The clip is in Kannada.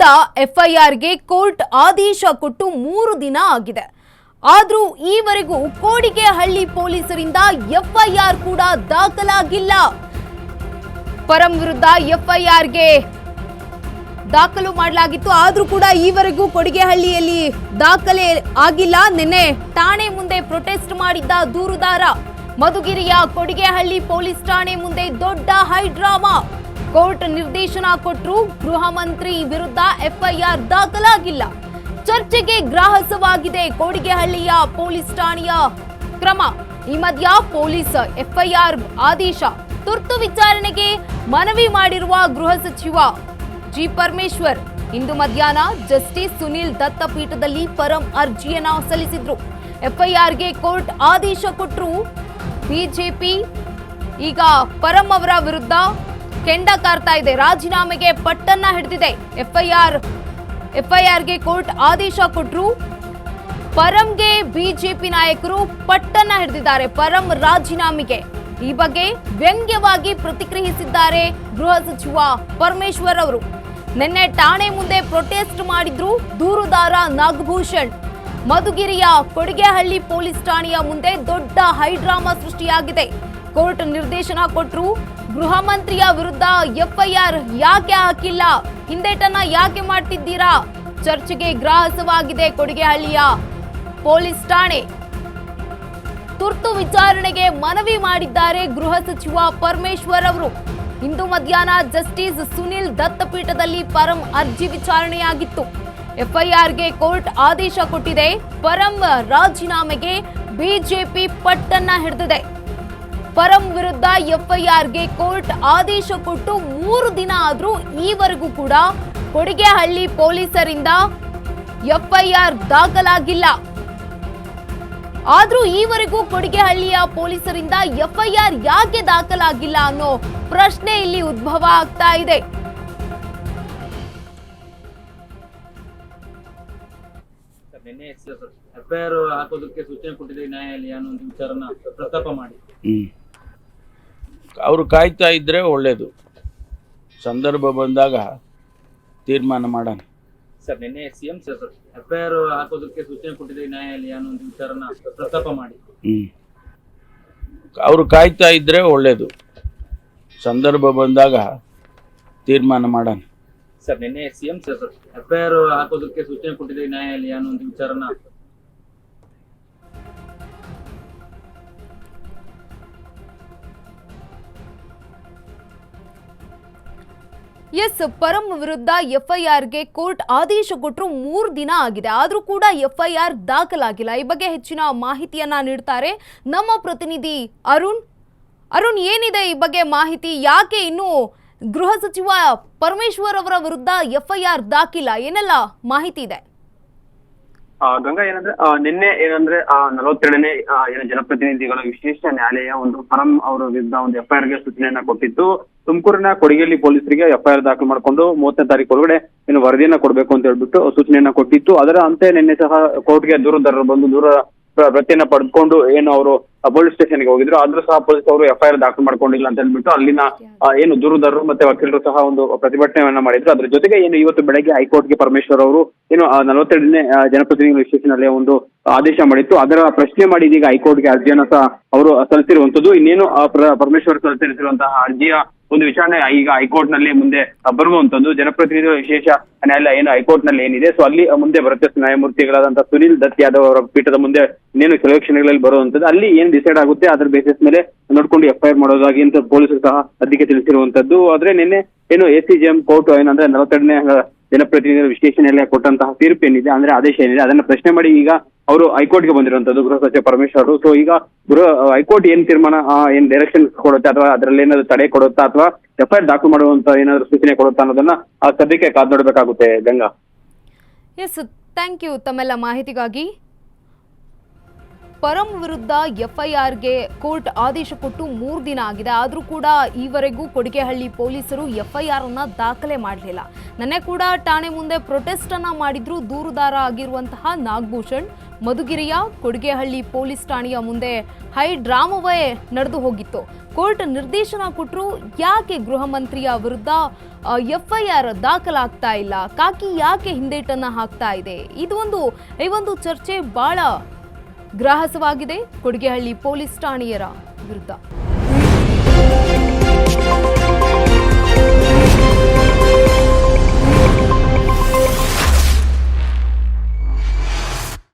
ವಿರುದ್ಧ ಎಫ್ಐಆರ್ಗೆ ಕೋರ್ಟ್ ಆದೇಶ ಕೊಟ್ಟು 3 ದಿನ ಆಗಿದೆ. ಆದರೂ ಈವರೆಗೂ ಕೋಡಿಗೆಹಳ್ಳಿ ಪೊಲೀಸರಿಂದ ಎಫ್ಐಆರ್ ಕೂಡ ದಾಖಲಾಗಿಲ್ಲ. ಪರಂ ವಿರುದ್ಧ ಎಫ್ಐಆರ್ಗೆ ದಾಖಲು ಮಾಡಲಾಗಿತ್ತು, ಆದರೂ ಕೂಡ ಈವರೆಗೂ ಕೊಡಿಗೆಹಳ್ಳಿಯಲ್ಲಿ ದಾಖಲೆ ಆಗಿಲ್ಲ. ನಿನ್ನೆ ಠಾಣೆ ಮುಂದೆ ಪ್ರೊಟೆಸ್ಟ್ ಮಾಡಿದ್ದ ದೂರುದಾರ ಮಧುಗಿರಿಯ ಕೊಡಿಗೆಹಳ್ಳಿ ಪೊಲೀಸ್ ಠಾಣೆ ಮುಂದೆ ದೊಡ್ಡ ಹೈಡ್ರಾಮಾ. ಕೋರ್ಟ್ ನಿರ್ದೇಶನ ಕೊಟ್ಟರು, ಗೃಹ ಮಂತ್ರಿ ವಿರುದ್ಧ ಎಫ್ಐಆರ್ ದಾಖಲಾಗಿಲ್ಲ. ಚರ್ಚೆಗೆ ಗ್ರಾಹಕವಾಗಿದೆ ಕೊಡಿಗೆಹಳ್ಳಿಯ ಪೊಲೀಸ್ ಠಾಣೆಯ ಕ್ರಮ. ಈ ಮಧ್ಯ ಪೊಲೀಸ್ ಎಫ್ಐಆರ್ ಆದೇಶ ತುರ್ತು ವಿಚಾರಣೆಗೆ ಮನವಿ ಮಾಡಿರುವ ಗೃಹ ಸಚಿವ ಜಿ ಪರಮೇಶ್ವರ್ ಇಂದು ಮಧ್ಯಾಹ್ನ ಜಸ್ಟಿಸ್ ಸುನಿಲ್ ದತ್ತ ಪೀಠದಲ್ಲಿ ಪರಂ ಅರ್ಜಿಯನ್ನ ಸಲ್ಲಿಸಿದ್ರು. ಎಫ್ಐಆರ್ಗೆ ಕೋರ್ಟ್ ಆದೇಶ ಕೊಟ್ಟರು. ಬಿಜೆಪಿ ಈಗ ಪರಂ ಅವರ ವಿರುದ್ಧ ಕೆಂಡ ಕಾರ್ತಾ ಇದೆ, ರಾಜೀನಾಮೆಗೆ ಪಟ್ಟನ್ನ ಹಿಡಿದಿದೆ. ಎಫ್ಐಆರ್ಗೆ ಕೋರ್ಟ್ ಆದೇಶ ಕೊಟ್ಟರು. ಪರಂಗೆ ಬಿಜೆಪಿ ನಾಯಕರು ಪಟ್ಟನ್ನ ಹಿಡಿದಿದ್ದಾರೆ, ಪರಂ ರಾಜೀನಾಮೆಗೆ. ಈ ಬಗ್ಗೆ ವ್ಯಂಗ್ಯವಾಗಿ ಪ್ರತಿಕ್ರಿಯಿಸಿದ್ದಾರೆ ಗೃಹ ಸಚಿವ ಪರಮೇಶ್ವರ್ ಅವರು. ನಿನ್ನೆ ಠಾಣೆ ಮುಂದೆ ಪ್ರೊಟೆಸ್ಟ್ ಮಾಡಿದ್ರು ದೂರುದಾರ ನಾಗಭೂಷಣ್. ಮಧುಗಿರಿಯ ಕೊಡಿಗೆಹಳ್ಳಿ ಪೊಲೀಸ್ ಠಾಣೆಯ ಮುಂದೆ ದೊಡ್ಡ ಹೈಡ್ರಾಮಾ ಸೃಷ್ಟಿಯಾಗಿದೆ. ಕೋರ್ಟ್ ನಿರ್ದೇಶನ ಕೊಟ್ಟರು, ಗೃಹ ಮಂತ್ರಿಯ ವಿರುದ್ಧ ಎಫ್ಐಆರ್ ಯಾಕೆ ಹಾಕಿಲ್ಲ, ಹಿಂದೇಟನ್ನ ಯಾಕೆ ಮಾಡ್ತಿದ್ದೀರಾ? ಚರ್ಚೆಗೆ ಗ್ರಾಹಕವಾಗಿದೆ ಕೊಡಿಗೆಹಳ್ಳಿಯ ಪೊಲೀಸ್ ಠಾಣೆ. ತುರ್ತು ವಿಚಾರಣೆಗೆ ಮನವಿ ಮಾಡಿದ್ದಾರೆ ಗೃಹ ಸಚಿವ ಪರಮೇಶ್ವರ್ ಅವರು. ಇಂದು ಮಧ್ಯಾಹ್ನ ಜಸ್ಟಿಸ್ ಸುನಿಲ್ ದತ್ತ ಪೀಠದಲ್ಲಿ ಪರಂ ಅರ್ಜಿ ವಿಚಾರಣೆಯಾಗಿತ್ತು. ಎಫ್ಐಆರ್ಗೆ ಕೋರ್ಟ್ ಆದೇಶ ಕೊಟ್ಟಿದೆ. ಪರಂ ರಾಜೀನಾಮೆಗೆ ಬಿಜೆಪಿ ಪಟ್ಟನ್ನ ಹಿಡಿದಿದೆ. ಪರಂ ವಿರುದ್ಧ ಎಫ್ಐಆರ್ಗೆ ಕೋರ್ಟ್ ಆದೇಶ ಕೊಟ್ಟು 3 ದಿನ ಆದ್ರೂ ಈವರೆಗೂ ಕೂಡ ಕೊಡಿಗೆಹಳ್ಳಿ ಪೊಲೀಸರಿಂದ ಎಫ್ಐಆರ್ ದಾಖಲಾಗಿಲ್ಲ. ಆದ್ರೂ ಈವರೆಗೂ ಕೊಡಿಗೆಹಳ್ಳಿಯ ಪೊಲೀಸರಿಂದ ಎಫ್ಐಆರ್ ಯಾಕೆ ದಾಖಲಾಗಿಲ್ಲ ಅನ್ನೋ ಪ್ರಶ್ನೆ ಇಲ್ಲಿ ಉದ್ಭವ ಆಗ್ತಾ ಇದೆ. ಎಫ್ಐಆರ್ ಹಾಕೋದಕ್ಕೆ ಸೂಚನೆ ಕೊಟ್ಟಿದೆ ನ್ಯಾಯಾಲಯ ಅನ್ನೋ ಒಂದು ವಿಚಾರನ ಪ್ರಸ್ತಾಪ ಮಾಡಿ ಅವರು ಕಾಯ್ತಾ ಇದ್ರೆ ಒಳ್ಳೇದು, ಸಂದರ್ಭ ಬಂದಾಗ ತೀರ್ಮಾನ ಮಾಡೋಣ. ಸರ್ ನಿನ್ನೆ ಸಿಎಂ ಸರ್ ಎಫ್ಐಆರ್ ಹಾಕೋದಕ್ಕೆ ಸೂಚನೆ ಕೊಟ್ಟಿದೆ ನ್ಯಾಯಾಲಯ ಅನ್ನೋ ಒಂದು ವಿಚಾರನ ಪ್ರಸ್ತಾಪ ಮಾಡಿ ಅವರು ಕಾಯ್ತಾ ಇದ್ರೆ ಒಳ್ಳೇದು, ಸಂದರ್ಭ ಬಂದಾಗ ತೀರ್ಮಾನ ಮಾಡೋಣ. ಸರ್ ನಿನ್ನೆ ಸಿಎಂ ಸರ್ ಎಫ್ಐಆರ್ ಹಾಕೋದಕ್ಕೆ ಸೂಚನೆ ಕೊಟ್ಟಿದೆ ನ್ಯಾಯಾಲಯ ಅನ್ನೋ ಒಂದು ವಿಚಾರನ ಪರಂ ವಿರುದ್ಧ ಎಫ್ಐಆರ್ಗೆ ಕೋರ್ಟ್ ಆದೇಶ ಕೊಟ್ಟರು 3 ದಿನ ಆಗಿದೆ, ಆದರೂ ಕೂಡ ಎಫ್ಐಆರ್ ದಾಖಲಾಗಿಲ್ಲ. ಈ ಬಗ್ಗೆ ಹೆಚ್ಚಿನ ಮಾಹಿತಿಯನ್ನ ನೀಡ್ತಾರೆ ನಮ್ಮ ಪ್ರತಿನಿಧಿ ಅರುಣ್. ಏನಿದೆ ಈ ಬಗ್ಗೆ ಮಾಹಿತಿ? ಯಾಕೆ ಇನ್ನು ಗೃಹ ಸಚಿವ ಪರಮೇಶ್ವರ್ ಅವರ ವಿರುದ್ಧ ಎಫ್ಐಆರ್ ದಾಖಲಿಲ್ಲ? ಏನೆಲ್ಲ ಮಾಹಿತಿ ಇದೆ? ಗಂಗಾ, ನಿನ್ನೆ 42ನೇ ಜನಪ್ರತಿನಿಧಿಗಳ ವಿಶೇಷ ನ್ಯಾಯಾಲಯ ಒಂದು ಪರಂ ಅವರ ವಿರುದ್ಧ ಒಂದು ಎಫ್ಐಆರ್ಗೆ ಸೂಚನೆಯನ್ನ ಕೊಟ್ಟಿತ್ತು. ತುಮಕೂರಿನ ಕೊಡಿಗೆಹಳ್ಳಿ ಪೊಲೀಸರಿಗೆ ಎಫ್ಐಆರ್ ದಾಖಲು ಮಾಡಿಕೊಂಡು 30ನೇ ತಾರೀಕು ಒಳಗಡೆ ವರದಿಯನ್ನ ಕೊಡಬೇಕು ಅಂತ ಹೇಳ್ಬಿಟ್ಟು ಸೂಚನೆಯನ್ನ ಕೊಟ್ಟಿತ್ತು. ಅದರ ಅಂತೆ ನಿನ್ನೆ ಸಹ ಕೋರ್ಟ್ಗೆ ದೂರುದಾರರು ಬಂದು ದೂರ ಪ್ರತಿಯನ್ನ ಪಡೆದುಕೊಂಡು ಅವರು ಪೊಲೀಸ್ ಸ್ಟೇಷನ್ಗೆ ಹೋಗಿದ್ರು. ಆದ್ರೂ ಸಹ ಪೊಲೀಸ್ ಅವರು ಎಫ್ಐಆರ್ ದಾಖಲು ಮಾಡ್ಕೊಂಡಿಲ್ಲ ಅಂತ ಹೇಳ್ಬಿಟ್ಟು ಅಲ್ಲಿನ ದೂರುದಾರರು ಮತ್ತೆ ವಕೀಲರು ಸಹ ಒಂದು ಪ್ರತಿಭಟನೆಯನ್ನ ಮಾಡಿದ್ರು. ಅದ್ರ ಜೊತೆಗೆ ಇವತ್ತು ಬೆಳಗ್ಗೆ ಹೈಕೋರ್ಟ್ಗೆ ಪರಮೇಶ್ವರ್ ಅವರು 42ನೇ ಜನಪ್ರತಿನಿಧಿಗಳ ವಿಶೇಷ ನ್ಯಾಯಾಲಯ ಒಂದು ಆದೇಶ ಮಾಡಿತ್ತು. ಅದರ ಪ್ರಶ್ನೆ ಮಾಡಿ ಇದೀಗ ಹೈಕೋರ್ಟ್ಗೆ ಅರ್ಜಿಯನ್ನ ಸಹ ಅವರು ಸಲ್ಲಿಸಿರುವಂತದ್ದು. ಇನ್ನೇನು ಪರಮೇಶ್ವರ್ ಸಲ್ಲಿಸಿರುವಂತಹ ಅರ್ಜಿಯ ಒಂದು ವಿಚಾರಣೆ ಈಗ ಹೈಕೋರ್ಟ್ ನಲ್ಲಿ ಮುಂದೆ ಬರುವಂತದ್ದು. ಜನಪ್ರತಿನಿಧಿಗಳ ವಿಶೇಷ ನ್ಯಾಯಾಲಯ ಹೈಕೋರ್ಟ್ ನಲ್ಲಿ ಏನಿದೆ, ಸೊ ಅಲ್ಲಿ ಮುಂದೆ ಬರುತ್ತೆ. ನ್ಯಾಯಮೂರ್ತಿಗಳಾದಂತಹ ಸುನಿಲ್ ದತ್ ಯಾದವ್ ಅವರ ಪೀಠದ ಮುಂದೆ ಇನ್ನೇನು ಕೆಲವು ಕ್ಷಣಗಳಲ್ಲಿ ಬರುವಂತದ್ದು. ಅಲ್ಲಿ ಏನ್ ಡಿಸೈಡ್ ಆಗುತ್ತೆ ಅದ್ರ ಬೇಸಿಸ್ ಮೇಲೆ ನೋಡ್ಕೊಂಡು ಎಫ್ಐಆರ್ ಮಾಡೋದಾಗಿ ಅಂತ ಪೊಲೀಸರು ಸಹ ಅದಕ್ಕೆ ತಿಳಿಸಿರುವಂತದ್ದು. ಆದ್ರೆ ನಿನ್ನೆ ಎಸಿಜೆಎಂ ಕೋರ್ಟ್ 42ನೇ ಜನಪ್ರತಿನಿಧಿಗಳ ವಿಶೇಷ ನ್ಯಾಯಾಲಯ ಕೊಟ್ಟಂತಹ ತೀರ್ಪು ಏನಿದೆ, ಅಂದ್ರೆ ಆದೇಶ ಏನಿದೆ, ಅದನ್ನ ಪ್ರಶ್ನೆ ಮಾಡಿ ಈಗ ಅವರು ಹೈಕೋರ್ಟ್ಗೆ ಬಂದಿರುವಂತದ್ದು ಗೃಹ ಸಚಿವ ಪರಮೇಶ್ವರ್ ಅವರು. ಸೊ ಈಗ ಹೈಕೋರ್ಟ್ ಏನ್ ತೀರ್ಮಾನ, ಏನ್ ಡೈರೆಕ್ಷನ್ ಕೊಡುತ್ತೆ ಅಥವಾ ಅದ್ರಲ್ಲಿ ಏನಾದ್ರು ತಡೆ ಕೊಡುತ್ತಾ ಅಥವಾ ಎಫ್ಐಆರ್ ದಾಖಲು ಮಾಡುವಂತ ಏನಾದ್ರು ಸೂಚನೆ ಕೊಡುತ್ತಾ ಅನ್ನೋದನ್ನ ಸದ್ಯಕ್ಕೆ ಕಾದು ನೋಡ್ಬೇಕಾಗುತ್ತೆ. ಗಂಗಾ, ಥ್ಯಾಂಕ್ ಯು ತಮ್ಮೆಲ್ಲ ಮಾಹಿತಿಗಾಗಿ. ಪರಂ ವಿರುದ್ಧ ಎಫ್ಐಆರ್ಗೆ ಕೋರ್ಟ್ ಆದೇಶ ಕೊಟ್ಟು 3 ದಿನ ಆಗಿದೆ, ಆದರೂ ಕೂಡ ಈವರೆಗೂ ಕೊಡಿಗೆಹಳ್ಳಿ ಪೊಲೀಸರು ಎಫ್ಐಆರ್ ಅನ್ನ ದಾಖಲೆ ಮಾಡಲಿಲ್ಲ. ನಿನ್ನೆ ಕೂಡ ಠಾಣೆ ಮುಂದೆ ಪ್ರೊಟೆಸ್ಟ್ ಅನ್ನ ಮಾಡಿದ್ರು ದೂರುದಾರ ಆಗಿರುವಂತಹ ನಾಗಭೂಷಣ್. ಮಧುಗಿರಿಯ ಕೊಡಿಗೆಹಳ್ಳಿ ಪೊಲೀಸ್ ಠಾಣೆಯ ಮುಂದೆ ಹೈ ಡ್ರಾಮವೇ ನಡೆದು ಹೋಗಿತ್ತು. ಕೋರ್ಟ್ ನಿರ್ದೇಶನ ಕೊಟ್ಟರು, ಯಾಕೆ ಗೃಹ ಮಂತ್ರಿಯ ವಿರುದ್ಧ FIR ದಾಖಲಾಗ್ತಾ ಇಲ್ಲ, ಕಾಕಿ ಯಾಕೆ ಹಿಂದೇಟನ್ನ ಹಾಕ್ತಾ ಇದೆ, ಈ ಒಂದು ಚರ್ಚೆ ಬಹಳ ಗ್ರಾಹಸವಾಗಿದೆ ಕೊಡಿಗೆಹಳ್ಳಿ ಪೊಲೀಸ್ ಠಾಣೆಯರ ವಿರುದ್ಧ.